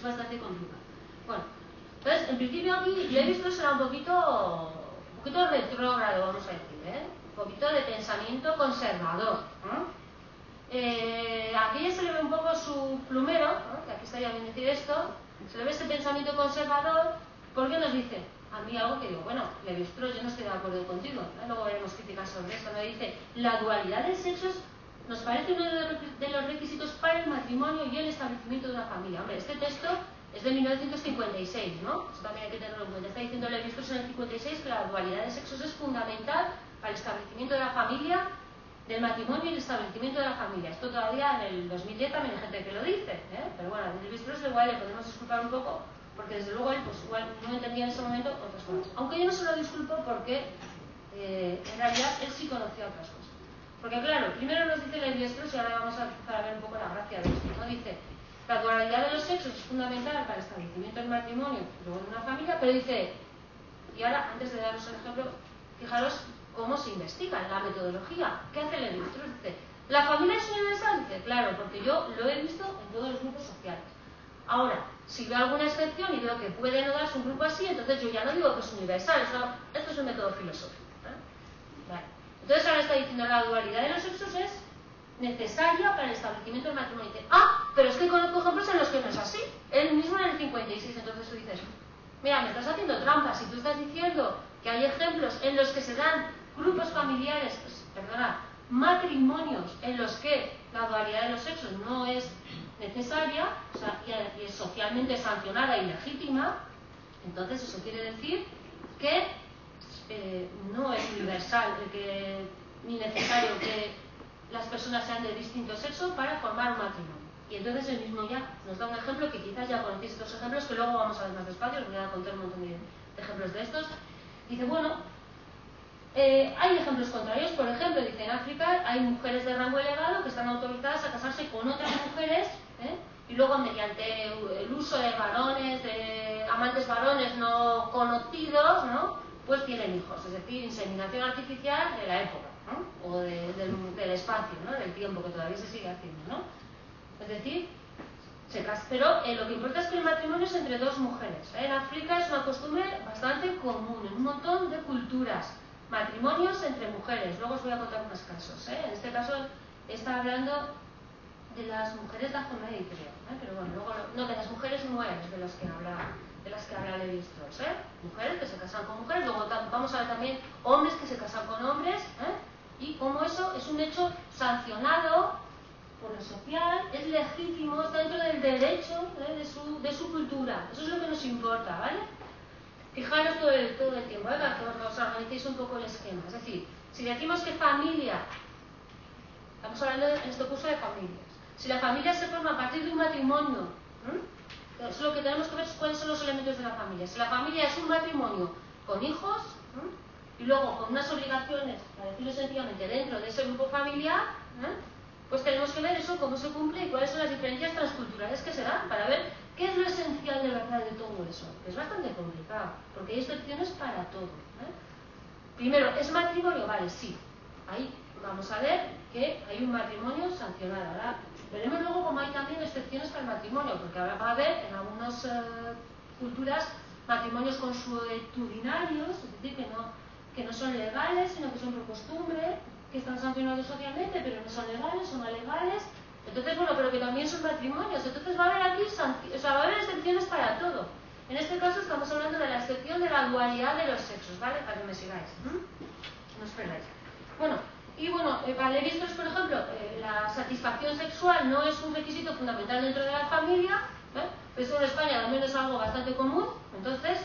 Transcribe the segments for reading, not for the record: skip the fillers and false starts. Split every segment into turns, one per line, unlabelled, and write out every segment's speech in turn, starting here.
bastante complicado. Bueno, entonces, en principio aquí Lévi-Strauss será un poquito retrógrado, vamos a decir, un poquito de pensamiento conservador. Aquí ya se le ve un poco su plumero, que aquí estaría bien decir esto, se le ve este pensamiento conservador, porque nos dice, a mí algo que digo, bueno, Lévi-Strauss, yo no estoy de acuerdo contigo, luego veremos críticas sobre esto, me dice, la dualidad de sexos nos parece uno de los requisitos para el matrimonio y el establecimiento de una familia. Hombre, este texto es de 1956, ¿no? Eso también hay que tenerlo en cuenta. Está diciendo Lévi-Strauss en el 56 que la dualidad de sexos es fundamental para el establecimiento de la familia, del matrimonio y el establecimiento de la familia. Esto todavía en el 2010 también hay gente que lo dice, pero bueno, a Lévi-Strauss igual le podemos disculpar un poco, porque desde luego él pues igual no entendía en ese momento otras cosas. Aunque yo no se lo disculpo porque en realidad él sí conocía otras cosas. Porque claro, primero nos dice Lévi-Strauss, y ahora vamos a empezar a ver un poco la gracia de esto, ¿no? Dice, la dualidad de los sexos es fundamental para el establecimiento del matrimonio y luego de una familia, pero dice, y ahora antes de daros el ejemplo, fijaros cómo se investiga en la metodología. ¿Qué hace Lévi-Strauss? Dice, ¿la familia es universal? Dice, claro, porque yo lo he visto en todos los grupos sociales. Ahora, si veo alguna excepción y veo que puede no darse un grupo así, entonces yo ya no digo que es universal, esto es un método filosófico. Vale. Entonces ahora está diciendo la dualidad de los sexos es necesaria para el establecimiento del matrimonio. Dice, pero es que conozco ejemplos en los que no es así. Él mismo en el 56, entonces tú dices, mira, me estás haciendo trampas. Si tú estás diciendo que hay ejemplos en los que se dan grupos familiares, matrimonios en los que la dualidad de los sexos no es necesaria, o sea, y es socialmente sancionada y legítima, entonces eso quiere decir que no es universal ni necesario que las personas sean de distinto sexo para formar un matrimonio. Y entonces él mismo ya nos da un ejemplo que quizás ya conocéis estos ejemplos, que luego vamos a ver más despacio, os voy a contar un montón de ejemplos de estos. Dice, bueno, hay ejemplos contrarios, por ejemplo, dice, en África hay mujeres de rango elevado que están autorizadas a casarse con otras mujeres, y luego mediante el uso de varones, de amantes varones no conocidos, ¿no? Pues tienen hijos, es decir, inseminación artificial de la época, ¿no? O del espacio, ¿no? Del tiempo, que todavía se sigue haciendo, ¿no? Es decir, pero lo que importa es que el matrimonio es entre dos mujeres. En África es una costumbre bastante común, en un montón de culturas. Matrimonios entre mujeres. Luego os voy a contar unos casos. En este caso está hablando de las mujeres de Azoméi, creo. Pero bueno, luego no, de las mujeres nuevas de las que habla Lévi-Strauss. Mujeres que se casan con mujeres. Luego vamos a ver también hombres que se casan con hombres. Y cómo eso es un hecho sancionado por lo social, es legítimo, está dentro del derecho de su cultura. Eso es lo que nos importa, ¿vale? Fijaros todo el tiempo, para que os organicéis un poco el esquema. Es decir, si decimos que familia, estamos hablando en este curso de familias. Si la familia se forma a partir de un matrimonio, es lo que tenemos que ver cuáles son los elementos de la familia. Si la familia es un matrimonio con hijos, y luego con unas obligaciones, para decirlo sencillamente, dentro de ese grupo familiar, pues tenemos que ver eso, cómo se cumple y cuáles son las diferencias transculturales que se dan, para ver qué es lo esencial de verdad de todo eso. Es bastante complicado, porque hay excepciones para todo. Primero, ¿es matrimonio? Vale, sí. Ahí vamos a ver que hay un matrimonio sancionado. Ahora veremos luego cómo hay también excepciones para el matrimonio, porque ahora va a haber en algunas culturas matrimonios consuetudinarios, es decir, que no son legales, sino que son por costumbre, que están sancionados socialmente, pero no son legales, son alegales. Entonces, bueno, pero que también son matrimonios. Entonces va a haber aquí, va a haber excepciones para todo. En este caso estamos hablando de la excepción de la dualidad de los sexos, ¿vale? Para que me sigáis. No os perdáis. Bueno, y bueno, para Lévi-Strauss, por ejemplo, la satisfacción sexual no es un requisito fundamental dentro de la familia, eso en España también es algo bastante común, entonces,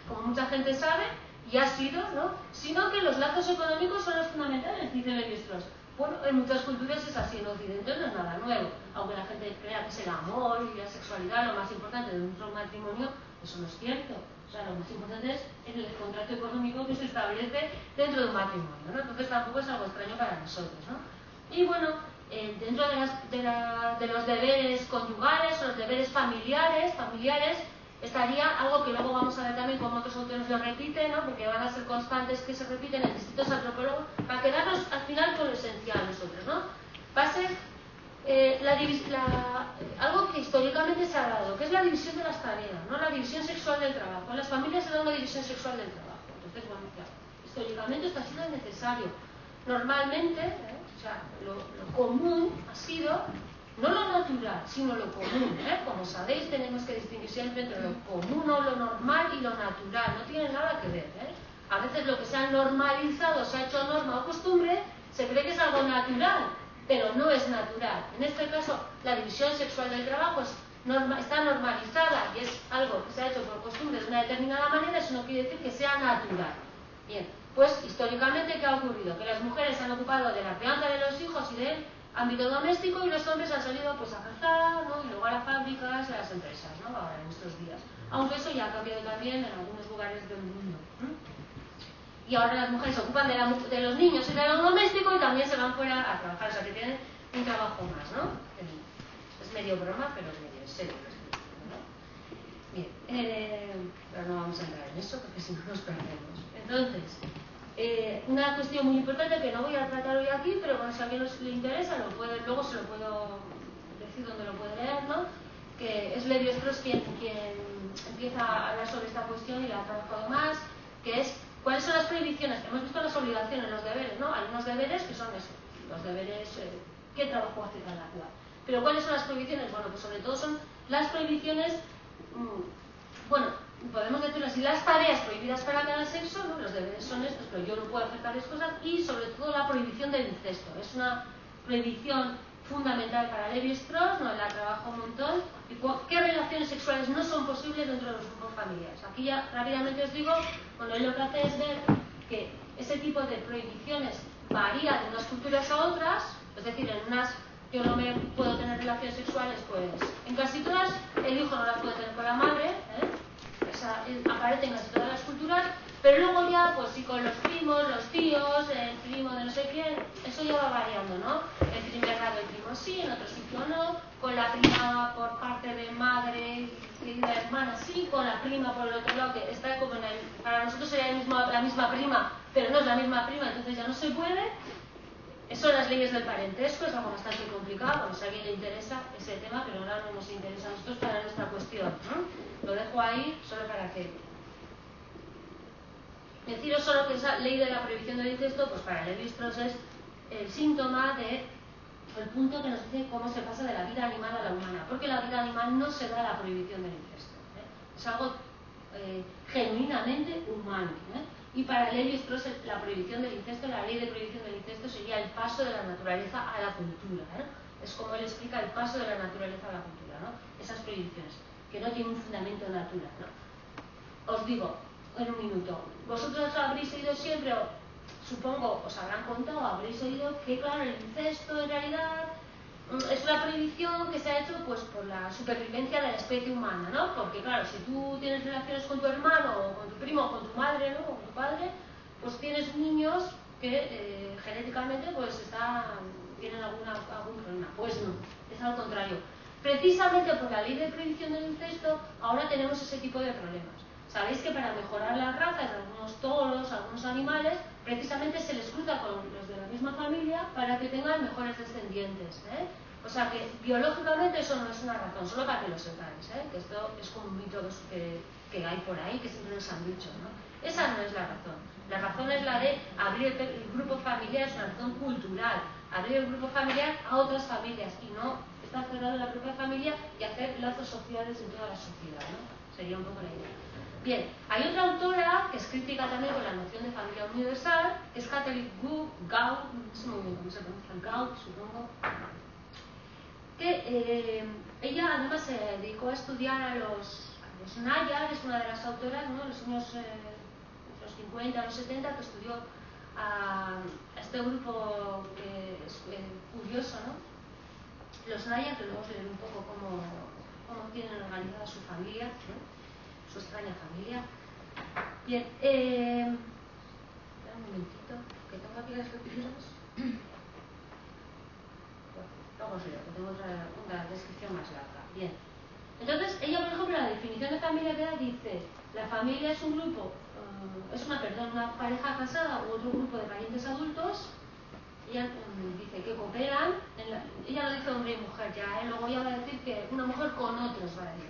como mucha gente sabe, y ha sido, ¿no? Sino que los lazos económicos son los fundamentales, dice Lévi-Strauss. Bueno, en muchas culturas es así, en Occidente no es nada nuevo, aunque la gente crea que es el amor y la sexualidad lo más importante de nuestro matrimonio, eso no es cierto. O sea, lo más importante es el contrato económico que se establece dentro de un matrimonio, ¿no? Entonces tampoco es algo extraño para nosotros, ¿no? Y bueno, dentro de los deberes conyugales o los deberes familiares, estaría algo que luego vamos a ver también como otros autores lo repiten, ¿no? Porque van a ser constantes que se repiten en distintos antropólogos, para quedarnos al final con lo esencial nosotros, ¿no? Va a ser algo que históricamente se ha dado, que es la división de las tareas, no la división sexual del trabajo. En las familias se da una división sexual del trabajo. Entonces, bueno, claro, históricamente esto ha sido necesario. Normalmente, o sea, lo común ha sido, no lo natural, sino lo común. Como sabéis, tenemos que distinguir siempre entre lo común o lo normal y lo natural. No tiene nada que ver. A veces lo que se ha normalizado, se ha hecho norma o costumbre, se cree que es algo natural, pero no es natural. En este caso, la división sexual del trabajo está normalizada y es algo que se ha hecho por costumbre de una determinada manera. Eso no quiere decir que sea natural. Bien, pues históricamente, ¿qué ha ocurrido? Que las mujeres se han ocupado de la crianza de los hijos y del ámbito doméstico, y los hombres han salido pues a cazar, ¿no? Y luego a las fábricas y a las empresas, ¿no? Ahora en estos días. Aunque eso ya ha cambiado también en algunos lugares del mundo. Y ahora las mujeres se ocupan de los niños y de lo doméstico, y también se van fuera a trabajar, o sea que tienen un trabajo más, ¿no? Es medio broma, pero es medio serio, ¿no? Bien, pero no vamos a entrar en eso porque si no nos perdemos. Entonces, una cuestión muy importante que no voy a tratar hoy aquí, pero bueno, si a alguien le interesa, luego se lo puedo decir donde lo puede leer, ¿no? Que es Lévi-Strauss quien empieza a hablar sobre esta cuestión y la ha trabajado más, que es cuáles son las prohibiciones. Hemos visto las obligaciones, los deberes, ¿no? Hay unos deberes que son eso, los deberes, qué trabajo hace cada cual. Pero ¿cuáles son las prohibiciones? Bueno, pues sobre todo son las prohibiciones, bueno, podemos decirlo así, las tareas prohibidas para cada sexo, ¿no? Los deberes son estos, pero yo no puedo hacer tales cosas, y sobre todo la prohibición del incesto. Es una prohibición fundamental para Lévi-Strauss, ¿no? La trabajo un montón. Y ¿qué relaciones sexuales no son posibles dentro de los grupos familiares? Aquí ya rápidamente os digo, bueno, él lo que hace es ver que ese tipo de prohibiciones varía de unas culturas a otras, es decir, en unas yo no me puedo tener relaciones sexuales, pues en casi todas el hijo no las puede tener con la madre, esa aparece en casi todas las culturas, pero luego ya, pues sí, con los primos, los tíos, el primo de no sé quién, eso ya va variando, ¿no? En primer grado el primo sí, en otro sitio no, con la prima por parte de madre y la hermana sí, con la prima por el otro lado, que está como para nosotros sería la misma prima, pero no es la misma prima, entonces ya no se puede. Son las leyes del parentesco, es algo bastante complicado, bueno, si a alguien le interesa ese tema, pero ahora no nos interesa a nosotros para nuestra cuestión, ¿no? Lo dejo ahí solo para que... Deciros solo que esa ley de la prohibición del incesto, pues para Lévi-Strauss es el síntoma el punto que nos dice cómo se pasa de la vida animal a la humana, porque la vida animal no se da la prohibición del incesto, es algo genuinamente humano, y para Lévi-Strauss la prohibición del incesto, la ley de prohibición del incesto sería el paso de la naturaleza a la cultura, es como él explica el paso de la naturaleza a la cultura, ¿no? Esas prohibiciones que no tienen un fundamento natural, ¿no? Os digo en un minuto, vosotros habréis oído siempre, supongo os habrán contado, habréis oído que claro, el incesto en realidad es una prohibición que se ha hecho pues por la supervivencia de la especie humana, ¿no? Porque claro, si tú tienes relaciones con tu hermano o con tu primo o con tu madre, ¿no? O con tu padre, pues tienes niños que genéticamente pues tienen algún problema. Pues no, es al contrario. Precisamente por la ley de prohibición del incesto ahora tenemos ese tipo de problemas. Sabéis que para mejorar las razas de algunos toros, algunos animales, precisamente se les cruza con los de la misma familia para que tengan mejores descendientes, O sea que biológicamente eso no es una razón, solo para que lo sepáis, que esto es como un mito que hay por ahí, que siempre nos han dicho, ¿no? Esa no es la razón. La razón es la de abrir el grupo familiar, es una razón cultural, abrir el grupo familiar a otras familias y no estar cerrado en la propia familia y hacer lazos sociales en toda la sociedad, ¿no? Sería un poco la idea. Bien, hay otra autora que es crítica también con la noción de familia universal, que es Kathleen Gaud, no sé muy bien cómo se pronuncia, Gaud, supongo, que ella además se dedicó a estudiar a los Nayar, es una de las autoras, ¿no? En los años los 50, los 70, que estudió a este grupo que es curioso, ¿no? Los Nayar, que luego os leeré un poco cómo tienen organizada su familia, ¿no? Su extraña familia. Bien, espera un momentito, que tengo aquí las lecturas. Luego os leo, que tengo una descripción más larga. Bien, entonces ella, por ejemplo, la definición de familia que da dice: la familia es un grupo, una pareja casada u otro grupo de parientes adultos. Ella dice que cooperan, ella lo dice hombre y mujer ya, luego ella va a decir que una mujer con otros, va a decir.